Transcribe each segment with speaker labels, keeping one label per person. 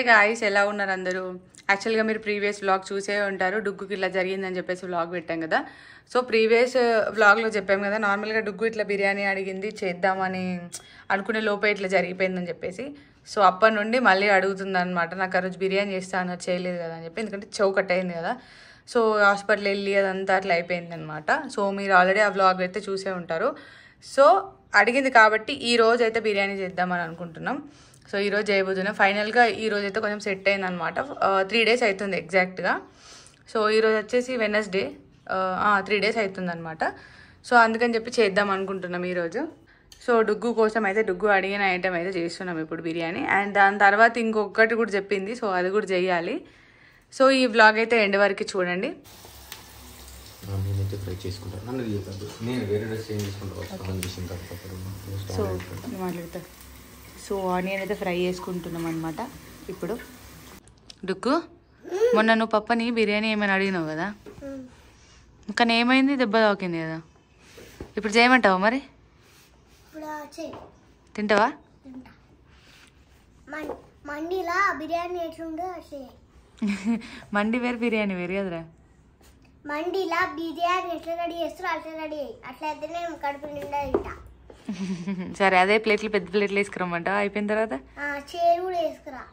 Speaker 1: Guys, ఎలా ఉన్నారు అందరూ? యాక్చువల్గా మీరు ప్రీవియస్ వ్లాగ్ చూసే ఉంటారు. డుగ్గుకి ఇట్లా జరిగిందని చెప్పేసి వ్లాగ్ పెట్టాం కదా. సో ప్రీవియస్ వ్లాగ్లో చెప్పాం కదా, నార్మల్గా డుగ్గు ఇట్లా బిర్యానీ అడిగింది, చేద్దామని అనుకునే లోపే ఇట్లా జరిగిపోయిందని చెప్పేసి. సో అప్పటి నుండి మళ్ళీ అడుగుతుంది అనమాట, నాకు ఆ రోజు బిర్యానీ చేస్తాను చేయలేదు కదా అని చెప్పి, ఎందుకంటే చెవు కట్ అయింది కదా. సో హాస్పిటల్ వెళ్ళి అదంతా అట్లా అయిపోయింది అనమాట. సో మీరు ఆల్రెడీ ఆ వ్లాగ్ అయితే చూసే ఉంటారు. సో అడిగింది కాబట్టి ఈ రోజు అయితే బిర్యానీ చేద్దామని అనుకుంటున్నాం. సో ఈరోజు చేయబోతున్నాం. ఫైనల్గా ఈరోజు అయితే కొంచెం సెట్ అయింది అనమాట. 3 days అవుతుంది ఎగ్జాక్ట్గా. సో ఈరోజు వచ్చేసి వెనస్డే, 3 days అవుతుంది అనమాట. సో అందుకని చెప్పి చేద్దాం అనుకుంటున్నాం ఈరోజు. సో డుగ్గు కోసం అయితే డుగ్గు అడిగిన ఐటెం అయితే చేస్తున్నాం ఇప్పుడు బిర్యానీ. అండ్ దాని తర్వాత ఇంకొకటి కూడా చెప్పింది, సో అది కూడా చేయాలి. సో ఈ వ్లాగ్ అయితే ఎండ్ వరకు చూడండి.
Speaker 2: నేనైతే ఫ్రై చేసుకుంటాను. నేను వేరే డ్రెస్ చేంజ్ చేసుకుంటాను.
Speaker 1: సో మాట్లాడతా. సో ఆనియన్ అయితే ఫ్రై చేసుకుంటున్నాం అనమాట ఇప్పుడు. డుక్కు, మొన్న నువ్వు పప్పని బిర్యానీ ఏమైనా అడిగినావు కదా, కానీ ఏమైంది? దెబ్బ తాకింది కదా. ఇప్పుడు చేయమంటావా మరి? తింటావా?
Speaker 3: మండిలా బిర్యానీ
Speaker 1: మండి వేరు బిర్యానీ వేరు కదరా.
Speaker 3: మండిలా బిర్యానీ ఎట్లా రెడీ చేస్తారో అట్లా రెడీ అయ్యి, అట్లయితే నేను కడుపు నిండా తింటా.
Speaker 1: సరే, అదే ప్లేట్లు పెద్ద ప్లేట్లు వేసుకురమ్మంటావా అయిపోయిన తర్వాత?
Speaker 3: చేరు కూడా వేసుకురా.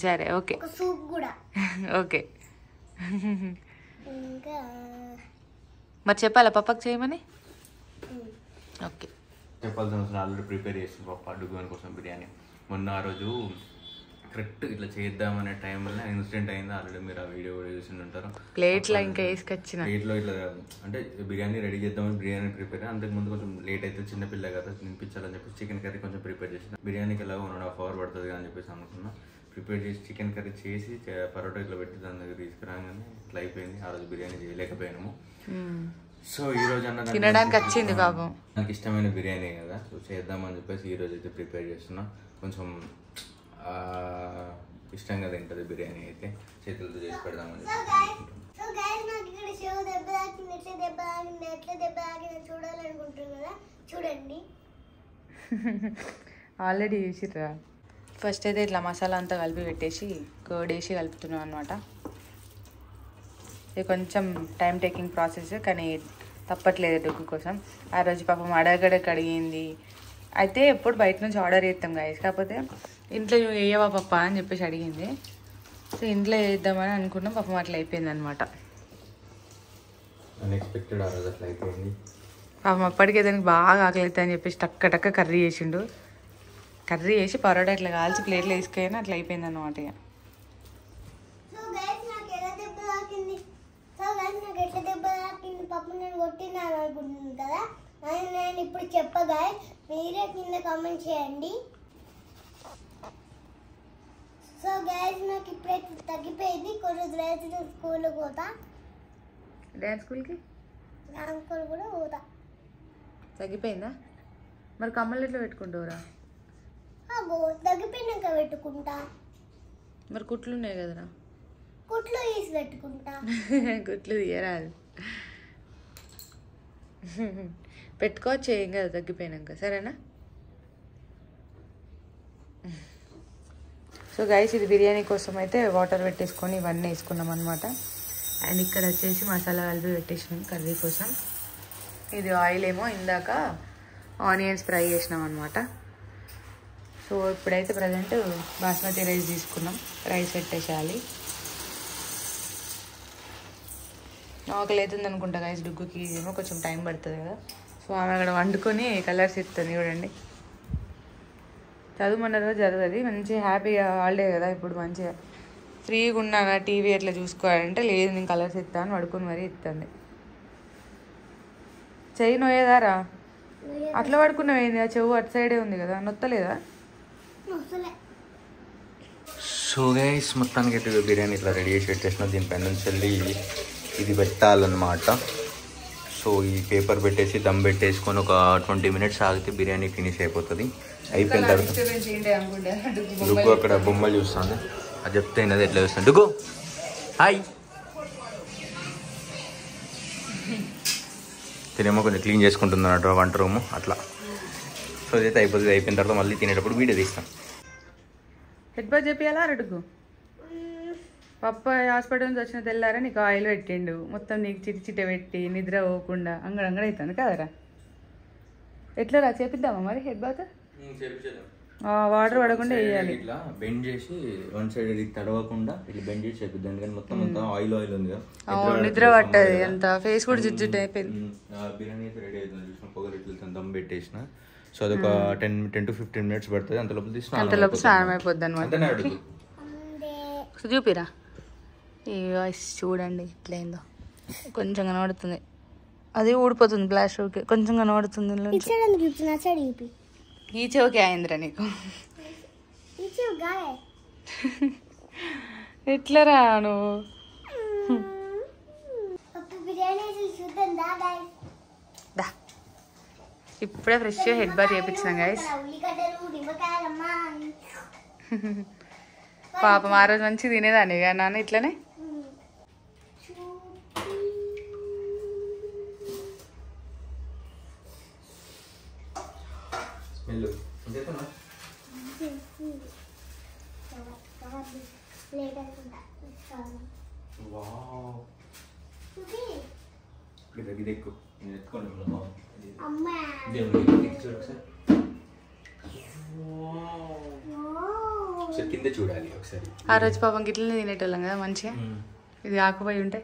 Speaker 1: సరే, ఓకే.
Speaker 3: సూప్ కూడా
Speaker 1: ఓకే.
Speaker 3: ఇంకా
Speaker 1: మరి చెప్పాలా పప్పకి చేయమని? ఓకే,
Speaker 2: చెప్పాల్సిన అవసరం ఆల్రెడీ ప్రిపేర్ చేస్తాను పప్ప డుగ్గు కోసం బిర్యానీ. మొన్న ఆ రోజు కరెక్ట్ ఇట్లా చేద్దామనే టైంలో ఇన్సిడెంట్ అయింది. ఆల్రెడీ మీరు ఆ వీడియో కూడా చూసి ఉంటారు.
Speaker 1: ప్లేట్లో ఇంకా వేసుకొచ్చిన
Speaker 2: ప్లేట్లో ఇట్లా అంటే బిర్యానీ రెడీ చేద్దామని బిర్యానీ ప్రిపేర్ అంతకుముందు కొంచెం లేట్ అయితే చిన్నపిల్ల కదా తినిపించాలని చెప్పేసి చికెన్ కర్రీ కొంచెం ప్రిపేర్ చేసిన. బిర్యానీకి ఎలా 1.5 hour పడుతుంది అని చెప్పేసి అనుకున్నా. ప్రిపేర్ చేసి చికెన్ కర్రీ చేసి పరోటా ఇట్లా పెట్టి దాని దగ్గర తీసుకురాగానే ఇట్లా అయిపోయింది. ఆ రోజు బిర్యానీ చేయలేకపోయాము. సో ఈ రోజు అన్న
Speaker 1: తినడానికి వచ్చింది పాపం.
Speaker 2: నాకు ఇష్టమైన బిర్యానీ కదా, సో చేద్దామని చెప్పేసి ఈ రోజు అయితే ప్రిపేర్ చేస్తున్నా. కొంచెం ఇష్టంగా తింటుంది బిర్యానీ అయితే, చేతులతో చేసి పెడదామని
Speaker 3: చూడండి.
Speaker 1: ఆల్రెడీ చేసిర్రా. ఫస్ట్ అయితే ఇట్లా మసాలా అంతా కలిపి పెట్టేసి కర్డ్ వేసి కలుపుతున్నాం అనమాట. ఇది కొంచెం టైం టేకింగ్ ప్రాసెస్, కానీ తప్పట్లేదు డుగ్గు కోసం. ఆ రోజు పాపం అడగడకు అడిగింది. అయితే ఎప్పుడు బయట నుంచి ఆర్డర్ చేస్తాం గాయస్, కాకపోతే ఇంట్లో వేయవా పప్ప అని చెప్పేసి అడిగింది. సో ఇంట్లో వేద్దామని అనుకున్నాం, పాపం అట్లా అయిపోయింది అనమాట.
Speaker 2: అన్ఎక్స్పెక్టెడ్ ఆ రోజు అట్లా అయిపోయింది.
Speaker 1: పాపం అప్పటికే దానికి బాగా ఆకలి అవుతుంది అని చెప్పేసి టక్క కర్రీ చేసిండు. కర్రీ వేసి పరోటా ఇట్లా కాల్చి ప్లేట్లో వేసుకొని అట్లా అయిపోయింది అనమాట. ఇక
Speaker 3: నేను కొట్టినాను అనుకుంటున్నాను కదా, నేను ఇప్పుడు చెప్పగా మీరే కింద కామెంట్ చేయండి. సో గైస్ నాకు ఇప్పుడైతే తగ్గిపోయింది. కొన్ని రోజులు స్కూల్కి పోతా,
Speaker 1: డ్యాన్స్ స్కూల్కి
Speaker 3: కూడా పోతా.
Speaker 1: తగ్గిపోయిందా? మరి కమ్మలు ఎట్లా పెట్టుకుంటావురా?
Speaker 3: తగ్గిపోయినాక పెట్టుకుంటా.
Speaker 1: మరి కుట్లు ఉన్నాయి కదరా?
Speaker 3: కుట్లు తీసి పెట్టుకుంటా.
Speaker 1: కుట్లు తీయరాదు, పెట్టుకోవచ్చు, ఏం కదా తగ్గిపోయినాక, సరేనా? సో గైస్, ఇది బిర్యానీ కోసం అయితే వాటర్ పెట్టేసుకొని ఇవన్నీ వేసుకున్నాం అనమాట. అండ్ ఇక్కడ వచ్చేసి మసాలా కలిపి పెట్టేసినాం కర్రీ కోసం. ఇది ఆయిల్ ఏమో ఇందాక ఆనియన్స్ ఫ్రై చేసినాం అనమాట. సో ఇప్పుడైతే ప్రజెంట్ బాస్మతి రైస్ తీసుకున్నాం, రైస్ పెట్టేసేయాలి. ఆకలి అవుతుంది అనుకుంటా గైస్ డుగ్గుకి, ఏమో కొంచెం టైం పడుతుంది కదా. సో ఆమె అక్కడ వండుకొని కలర్స్ ఇస్తుంది చూడండి. చదువుమన్న రోజు చదువుతుంది, మంచిగా హ్యాపీగా హాలిడే కదా ఇప్పుడు, మంచిగా ఫ్రీగా ఉన్నాగా టీవీ ఎట్లా చూసుకోవాలంటే, లేదు నేను కలర్స్ ఇస్తాను పడుకొని మరీ ఇస్తుంది. చెయ్యి నొయ్యేదారా? అట్లా పడుకున్నావు ఏంది? ఆ చెవు అటు సైడే ఉంది కదా, నొత్తలేదా?
Speaker 2: సో గైస్, మొత్తానికి అయితే బిర్యానీ ఇట్లా రెడీ చేసి పెట్టేసిన. దీనిపైన నుంచి వెళ్ళి ఇది పెట్టాలన్నమాట. సో ఈ పేపర్ పెట్టేసి దమ్ పెట్టేసుకొని ఒక 20 minutes ఆగితే బిర్యానీ ఫినిష్ అయిపోతుంది. అయిపోయిన తర్వాత డుగ్గు అక్కడ బొమ్మలు చూస్తాను, అది చెప్తే అది ఎట్లా చూస్తాను. డుగ్గు హాయ్. తినేమో కొంచెం క్లీన్ చేసుకుంటున్నాడు వంట రూము అట్లా. సో ఇదైతే అయిపోతుంది. అయిపోయిన తర్వాత మళ్ళీ తినేటప్పుడు వీడియో తీస్తాం.
Speaker 1: హెడ్ బాత్ చేపియాలా అడుగు. పప్ప హాస్పిటల్ నుంచి వచ్చిన తెల్లారా నీకు ఆయిల్ పెట్టిండు, మొత్తం నీకు చిట పెట్టి నిద్ర పోకుండా అంగడంగడ అవుతుంది కదరా. ఎట్లా రా చేపిద్దామా మరి హెడ్ బాత్? వాటర్ పడకుండా వేయాలి.
Speaker 2: ఇట్లా బెండ్ చేసి వన్ సైడ్ ఇది తడవకుండా ఇట్లా బెండ్ చేసి చేపిద్దాం, ఎందుకంటే మొత్తం అంతా ఆయిల్ ఉంది కదా.
Speaker 1: నిద్ర పట్టది అంత, ఫేస్ కూడా జిడ్జిట్ అయిపోయింది.
Speaker 2: బిర్యానీ అయితే రెడీ అవుతుంది, చూసిన పొగలు ఇట్లా దమ్ పెట్టేసిన. సో అదొక 10 to 15 minutes పడుతుంది, అంతలోపు
Speaker 1: స్నానం అయిపోద్ది అనమాట.
Speaker 2: అడుగు
Speaker 1: చూపిరా ఈ వాయిస్ చూడండి ఎట్లయిందో. కొంచెం కనబడుతుంది, అది ఊడిపోతుంది ప్లాస్టర్కి, కొంచెం కనబడుతుంది. ఈ చెవుకి అయిందిరా నీకు. ఎట్లా రా నువ్వు? ఇప్పుడే ఫ్రెష్గా హెడ్ బాత్ చేయించినాం గైస్. పాపం ఆ రోజు మంచి తినేదాన్ని కదా నాన్న ఇట్లనే.
Speaker 2: కింద చూడాలి ఒకసారి.
Speaker 1: ఆ రోజు పాపం గిట్లనే తినేటోళ్ళం కదా మంచిగా, ఇది ఆకుపోయి ఉంటే.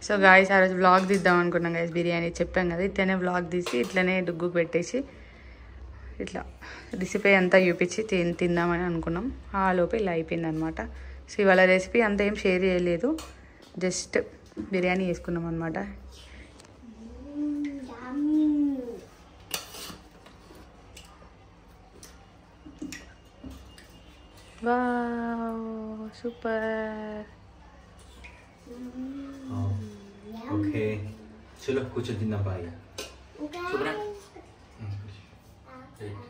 Speaker 1: సో గాయస్ ఆ రోజు వ్లాగ్ తీద్దాం అనుకున్నాం గైస్, బిర్యానీ చెప్పాం కదా, ఇట్లనే వ్లాగ్ తీసి ఇట్లనే డుగ్గుకు పెట్టేసి ఇట్లా రెసిపీ అంతా చూపించి తిందామని అనుకున్నాం. ఆ లోపు ఇలా అయిపోయింది అనమాట. సో ఇవాళ రెసిపీ అంతా ఏం షేర్ చేయలేదు, జస్ట్ బిర్యానీ వేసుకున్నాం అనమాట. Wow super.
Speaker 2: ఓకే చలో కూర్చొని తిందాం బాగా. సూపరా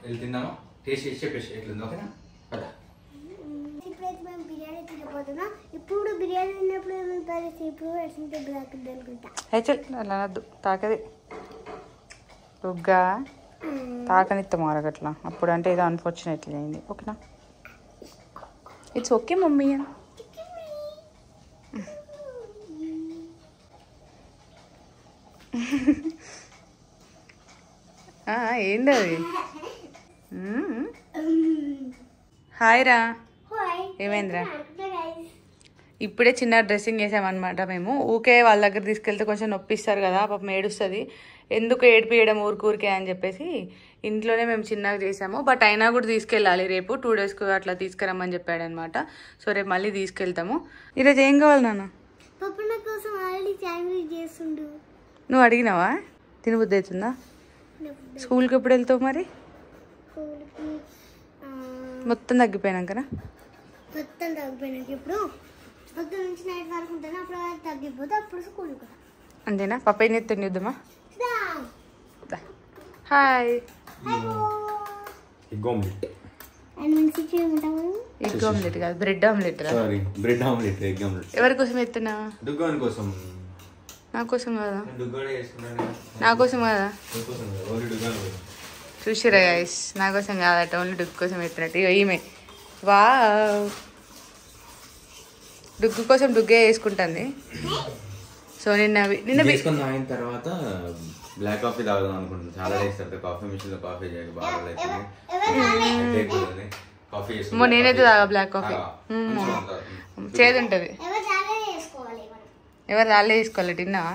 Speaker 2: వెళ్ళి తిందామా? టేస్ట్ చేసి చెప్పేసి ఎట్లుంది. ఓకేనా? పదా.
Speaker 3: ఇప్పుడైతే మేము బిర్యానీ తినబోతున్నాం. ఇప్పుడు బిర్యానీ తిన్నప్పుడు ఏమంటారు, ఇప్పుడు వేసుకుంటే బ్లాక్ అనుకుంటా.
Speaker 1: అయితే అలా వద్దు, తాకది రుగ్గా తాకనిస్తాం అరగట్లా, అప్పుడు అంటే ఏదో అన్ఫార్చునేట్లీ అయింది. ఓకేనా? It's okay mummy. ఏంది అది? హాయ్ రా. ఏమైందిరా? ఇప్పుడే చిన్న డ్రెస్సింగ్ వేసామన్నమాట. మేము ఊకే వాళ్ళ దగ్గర తీసుకెళ్తే కొంచెం నొప్పిస్తారు కదా, పాపం ఏడుస్తుంది, ఎందుకు ఏడిపియడం ఊరికే అని చెప్పేసి ఇంట్లోనే మేము చిన్నగా చేసాము. బట్ అయినా కూడా తీసుకెళ్ళాలి, రేపు 2 daysకు అట్లా తీసుకురమ్మని చెప్పాడు అనమాట. సో రేపు మళ్ళీ తీసుకెళ్తాము. ఈరోజు ఏం కావాలి నాన్న? నువ్వు అడిగినావా? తినబుద్ధి అవుతుందా? స్కూల్కి ఎప్పుడు వెళ్తావు మరి? మొత్తం తగ్గిపోయినాకనా?
Speaker 3: మొత్తం తగ్గిపోయినాక ఇప్పుడు పొద్దు నుంచి నైట్ వరకు ఉంటాను, అప్పుడు తగ్గిపోతే అప్పుడు స్కూల్కి.
Speaker 1: అంతేనా? పప్ప ఏం చెప్తాను చూద్దామా? Hi.
Speaker 2: Egg omelette.
Speaker 1: Egg omelette కాదు, bread omelette.
Speaker 2: Sorry, bread omelette. Egg omelette
Speaker 1: ఎవరి కోసం ఎత్తున్నా?
Speaker 2: దుగ్గాని కోసం.
Speaker 1: నా కోసం కదా?
Speaker 2: దుగ్గానే చేసుకున్నాను.
Speaker 1: నా కోసం కదా?
Speaker 2: ఓన్లీ దుగ్గాని కోసం.
Speaker 1: చూసిరా గైస్, నా కోసం కాదట, ఓన్లీ డుగ్గు కోసం ఎత్తినట్టు. ఇక ఈమె వా డుగ్గు కోసం డుగ్గే వేసుకుంటుంది. సో నిన్న
Speaker 2: వేసుకొని తాగిన తర్వాత బ్లాక్ కాఫీ తాగుదాం అనుకుంటుంది. చాలా డేస్ తర్వాత కాఫీ మిషన్ లో కాఫీ చేయక బాగా కాఫీ చేసుకుంటా.
Speaker 1: నేనైతే తాగా బ్లాక్ కాఫీ, చేదు ఉంటుంది. ఎవరు రాలే తీసుకోవాలి. తిన్నావా?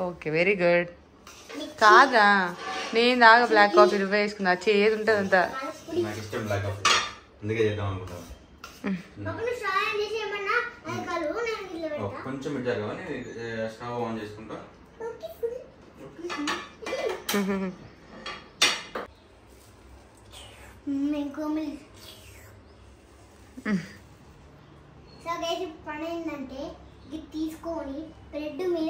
Speaker 1: Okay very good. కాదా నేను తాగా బ్లాక్ కాఫీ, నువ్వే వేసుకున్నా, చేదు ఉంటుంది అంతా.
Speaker 2: నాకు ఇష్టం బ్లాక్ కాఫీ, అందుకే చేద్దాం అనుకుంటాను. కొంచెం ఇచ్చారు కానీ స్టవ్ ఆన్ చేసుకుంటా.
Speaker 3: పని ఏంటంటే ఇది తీసుకొని బ్రెడ్ మీద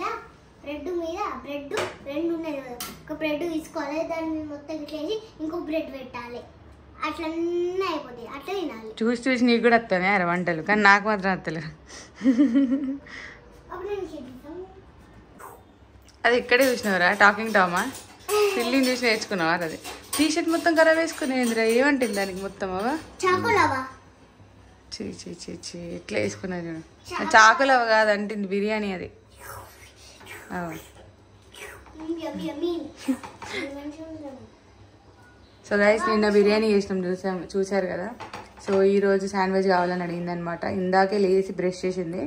Speaker 3: బ్రెడ్ 2 ఉన్నాయి కదా, ఒక బ్రెడ్ తీసుకోవాలి, దాని మీద మొత్తం ఇట్లేసి ఇంకో బ్రెడ్ పెట్టాలి, అట్లన్నీ అయిపోతాయి. అట్లా తినాలి.
Speaker 1: చూసి చూసి నీకు కూడా వస్తానే అరే వంటలు, కానీ నాకు మాత్రం వస్తలేదు.
Speaker 3: అప్పుడు నేను చేపిస్తాను.
Speaker 1: అది ఇక్కడే చూసినవరా? Talking trauma? ఫిల్లింగ్ చూసి నేర్చుకున్నావా? అది టీ షర్ట్ మొత్తం ఖరాబ్ వేసుకుని ఏమంటుంది దానికి మొత్తం అవా
Speaker 3: చాకులవా
Speaker 1: చీ చీ చీ చీ ఎట్లా వేసుకున్నా చూడు చాకులు అవ కాదు అంటుంది బిర్యానీ అది సో గైస్ నిన్న బిర్యానీ చేసినాం చూసారు కదా. సో ఈరోజు శాండ్విచ్ కావాలని అడిగింది అనమాట. ఇందాకే లేచి బ్రష్ చేసింది,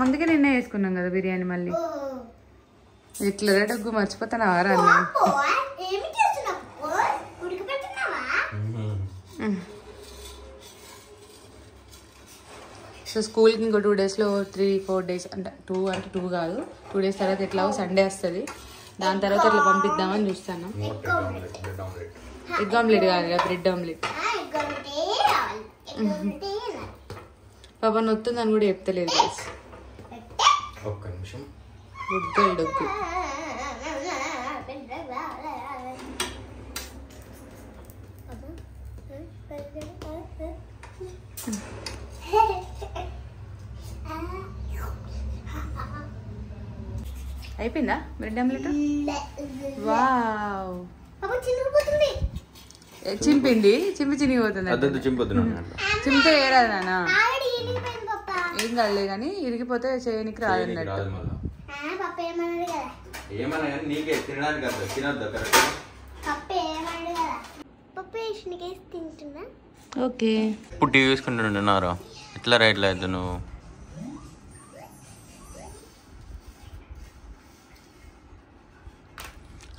Speaker 1: అందుకే నిన్నే వేసుకున్నాం కదా బిర్యానీ. మళ్ళీ ఇట్లా డగ్గు మర్చిపోతాను ఆరా సో స్కూల్కి ఇంకో 2 daysలో 3-4 days అంటే 2 కాదు 2 days తర్వాత ఎట్లా సండే వస్తుంది, దాని తర్వాత ఇట్లా పంపిద్దామని చూస్తాను. ఎగ్ ఆమ్లెట్ కాదు కదా, బ్రెడ్ ఆమ్లెట్. పాప నొత్తుందని కూడా చెప్తలేదు గైస్.
Speaker 2: ఒక్క నిమిషం.
Speaker 1: గుడ్డలు డొగ్గు. అయిపోయిందా బ్రెడ్ ఆమ్లెట్? వావ్ చింపింది చినిగిపోతుంది. చింపితే ఏరాదు నాన్న, ఏం కాదులే కానీ ఇరిగిపోతే చేయనికి రాదన్నట్టు. ఓకే
Speaker 2: ఇప్పుడు టీవీ చూసుకుంటున్నారా? ఎట్లా రైట్లో అయితే నువ్వు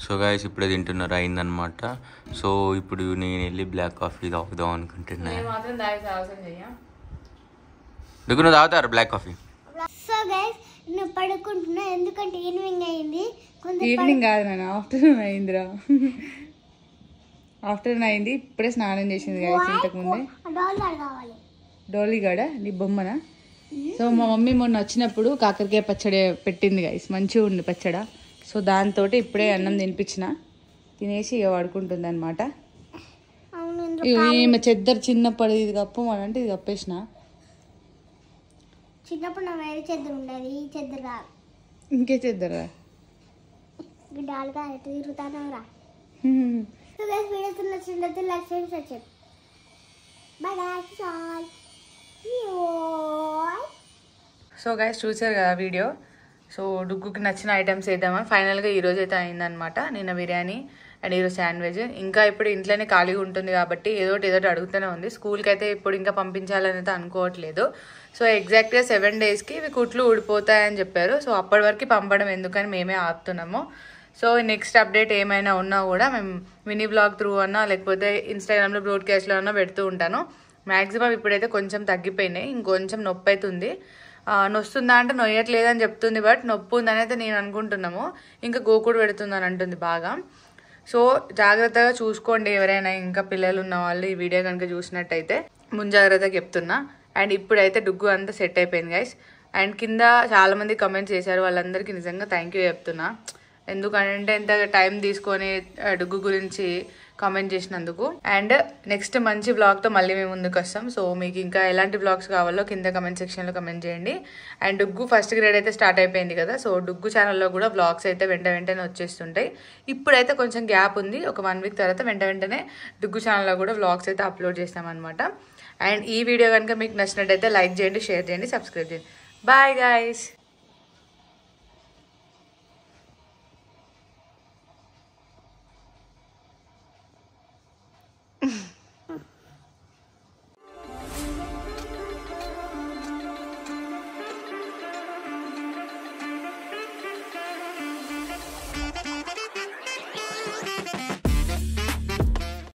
Speaker 2: సో గాయస్ ఇప్పుడే తింటున్నారు అయిందనమాట. సో ఇప్పుడు నేను వెళ్ళి బ్లాక్ కాఫీ తాగుదాం అనుకుంటున్నా. నువ్వు తాగుతారు బ్లాక్ కాఫీ?
Speaker 3: సో గైస్ నేను పడుకుంటున్నా ఎందుకంటే ఈవినింగ్ అయింది.
Speaker 1: ఈవినింగ్ కాదు నాన్న, ఆఫ్టర్నూన్ అయిందిరా. ఆఫ్టర్నూన్ అయింది, ఇప్పుడే స్నానం చేసింది గైస్. ఇంతకు ముందే డోలీగాడ నీ బొమ్మనా. సో మా మమ్మీ మొన్న వచ్చినప్పుడు కాకరకాయ పచ్చడి పెట్టింది గైస్, మంచిగా ఉంది పచ్చడి. సో దాంతో ఇప్పుడే అన్నం తినిపించిన, తినేసి ఇక పడుకుంటుంది అనమాట. ఈమె చెద్దరు చిన్నప్పుడు ఇది కప్పమంటే ఇది కప్పేసిన.
Speaker 3: చిన్నప్పుడు నా వేరే చెద్దరు ఉండేది, ఈ చెద్దరు కాదు.
Speaker 1: ఇంకే చెద్దరా
Speaker 3: డాల్గా ఎట్లా తిరుగుతానరా. వీడియోస్ నచ్చినట్లయితే లైక్ చేయండి, షేర్ చేయండి. బాయ్.
Speaker 1: సో గైస్ చూసారు కదా వీడియో. సో డుగ్గుకి నచ్చిన ఐటమ్స్ వేద్దామని ఫైనల్గా ఈరోజు అయితే అయిందనమాట. నిన్న బిర్యానీ అండ్ ఈరోజు శాండ్విచ్. ఇంకా ఇప్పుడు ఇంట్లోనే ఖాళీగా ఉంటుంది కాబట్టి ఏదోటి అడుగుతూనే ఉంది. స్కూల్కి అయితే ఇప్పుడు ఇంకా పంపించాలని అయితే అనుకోవట్లేదు. సో ఎగ్జాక్ట్గా 7 daysకి ఇవి కుట్లు ఊడిపోతాయని చెప్పారు. సో అప్పటి వరకు పంపడం ఎందుకని మేమే ఆపుతున్నాము. సో నెక్స్ట్ అప్డేట్ ఏమైనా ఉన్నా కూడా మేము మినీ బ్లాగ్ త్రూ అన్నా లేకపోతే ఇన్స్టాగ్రామ్లో బ్రాడ్కాస్ట్లో అన్నా పెడుతూ ఉంటాను. మ్యాక్సిమం ఇప్పుడైతే కొంచెం తగ్గిపోయినాయి, ఇంకొంచెం నొప్పి అవుతుంది. నొస్తుందా అంటే నొయ్యట్లేదని చెప్తుంది, బట్ నొప్పి ఉందని అయితే నేను అనుకుంటున్నాము. ఇంకా గోకుడు పెడుతుందని అంటుంది బాగా. సో జాగ్రత్తగా చూసుకోండి ఎవరైనా ఇంకా పిల్లలు ఉన్న వాళ్ళు ఈ వీడియో కనుక చూసినట్టయితే ముంజాగ్రత్తగా చెప్తున్నా. అండ్ ఇప్పుడైతే డుగ్గు అంతా సెట్ అయిపోయింది గైస్. అండ్ కింద చాలామంది కమెంట్స్ చేశారు, వాళ్ళందరికీ నిజంగా థ్యాంక్ యూ చెప్తున్నా. ఎందుకంటే ఎంత టైం తీసుకొని డుగ్గు గురించి కామెంట్ చేసినందుకు. అండ్ నెక్స్ట్ మంచి బ్లాగ్తో మళ్ళీ మేము ముందుకు వస్తాం. సో మీకు ఇంకా ఎలాంటి బ్లాగ్స్ కావాలో కింద కమెంట్ సెక్షన్లో కమెంట్ చేయండి. అండ్ డుగ్గు ఫస్ట్ గ్రేడ్ అయితే స్టార్ట్ అయిపోయింది కదా. సో డుగ్గు ఛానల్లో కూడా బ్లాగ్స్ అయితే వెంటనే వచ్చేస్తుంటాయి. ఇప్పుడైతే కొంచెం గ్యాప్ ఉంది, ఒక 1 week తర్వాత వెంటనే డుగ్గు ఛానల్లో కూడా బ్లాగ్స్ అయితే అప్లోడ్ చేస్తామన్నమాట. అండ్ ఈ వీడియో కనుక మీకు నచ్చినట్టయితే లైక్ చేయండి, షేర్ చేయండి, సబ్స్క్రైబ్ చేయండి. Bye guys.